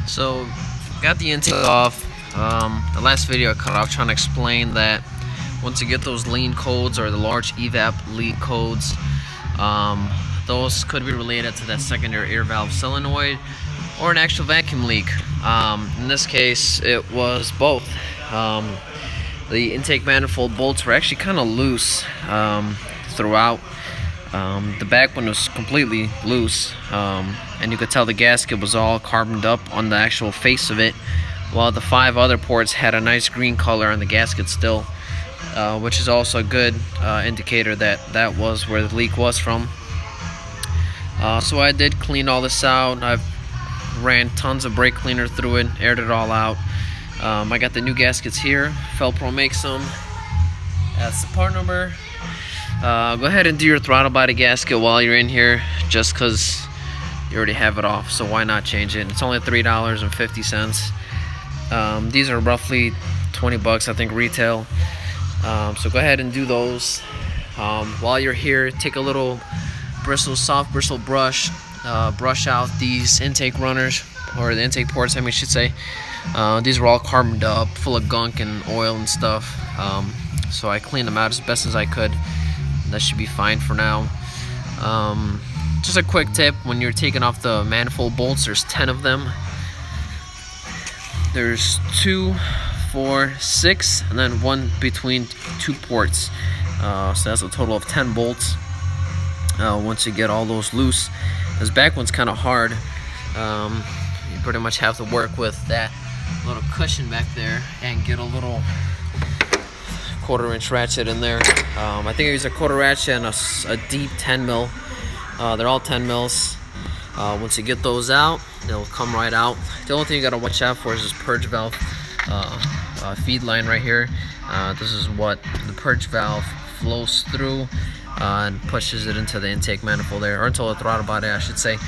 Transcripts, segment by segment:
So, got the intake off. The last video I cut off trying to explain that once you get those lean codes or the large evap leak codes, those could be related to that secondary air valve solenoid or an actual vacuum leak. In this case, it was both. The intake manifold bolts were actually kind of loose throughout. The back one was completely loose, and you could tell the gasket was all carboned up on the actual face of it, while the 5 other ports had a nice green color on the gasket still, which is also a good indicator that that was where the leak was from. So I did clean all this out. I've ran tons of brake cleaner through it, aired it all out. I got the new gaskets here. Felpro makes them. That's the part number. Go ahead and do your throttle body gasket while you're in here, just because you already have it off, so why not change it? It's only $3.50. These are roughly 20 bucks, I think, retail. So go ahead and do those. While you're here, take a little soft bristle brush, brush out these intake runners, or the intake ports, I should say. These were all carboned up, full of gunk and oil and stuff. So I cleaned them out as best as I could. That should be fine for now. Just a quick tip: when you're taking off the manifold bolts, there's 10 of them. There's 2, 4, 6, and then 1 between 2 ports. So that's a total of 10 bolts. Once you get all those loose, this back one's kind of hard. You pretty much have to work with that little cushion back there and get a little 1/4-inch ratchet in there. I think I used a 1/4 ratchet and a deep 10 mil. They're all 10 mils. Once you get those out, they'll come right out. The only thing you gotta watch out for is this purge valve feed line right here. This is what the purge valve flows through and pushes it into the intake manifold there, or into the throttle body, I should say.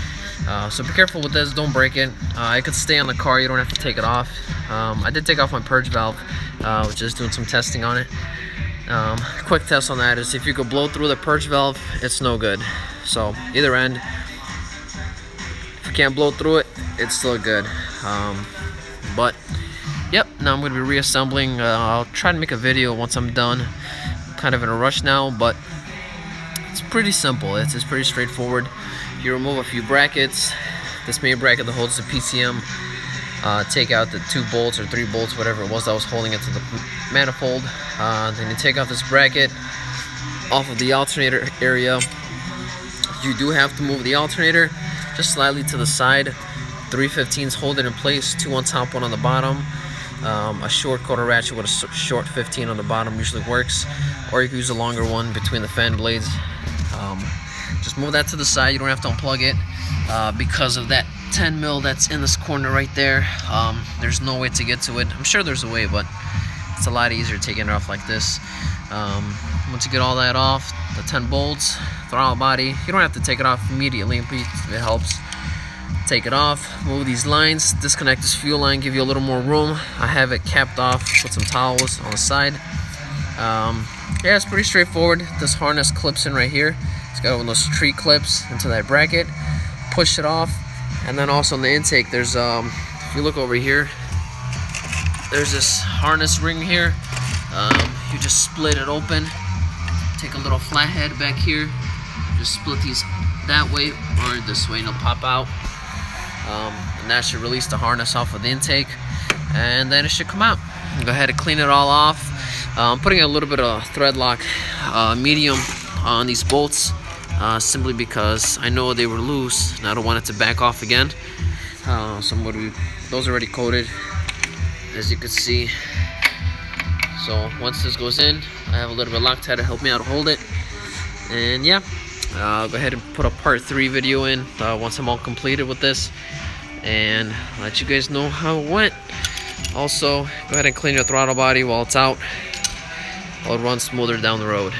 So be careful with this, don't break it. It could stay on the car, you don't have to take it off. I did take off my purge valve, just doing some testing on it. Quick test on that is if you could blow through the purge valve, it's no good. So either end, if you can't blow through it, it's still good. But yep, now I'm going to be reassembling. I'll try to make a video once I'm done. I'm kind of in a rush now, but it's pretty simple. It's pretty straightforward. You remove a few brackets, this main bracket that holds the PCM, take out the 2 bolts or 3 bolts, whatever it was that was holding it to the manifold. Then you take off this bracket off of the alternator area. You do have to move the alternator just slightly to the side. 3/15s hold it in place, 2 on top, 1 on the bottom. A short 1/4 ratchet with a short 15 on the bottom usually works, or you can use a longer one between the fan blades. Just move that to the side. You don't have to unplug it because of that 10 mil that's in this corner right there. There's no way to get to it. I'm sure there's a way, but it's a lot easier taking it off like this. Once you get all that off, the 10 bolts, throttle body, you don't have to take it off immediately, but it helps. Take it off, move these lines, disconnect this fuel line, give you a little more room. I have it capped off with some towels on the side. Yeah, it's pretty straightforward. This harness clips in right here. It's got one of those tree clips into that bracket. Push it off, and then also in the intake, there's if you look over here, there's this harness ring here. You just split it open. Take a little flathead back here. Just split these that way or this way, and it'll pop out. And that should release the harness off of the intake, and then it should come out. Go ahead and clean it all off. I'm putting a little bit of thread lock medium on these bolts, simply because I know they were loose and I don't want it to back off again. So I'm going to be, those are already coated, as you can see. So once this goes in, I have a little bit of Loctite to help me out to hold it. And yeah, I'll go ahead and put a part 3 video in once I'm all completed with this, and let you guys know how it went. Also, go ahead and clean your throttle body while it's out. It'll run smoother down the road.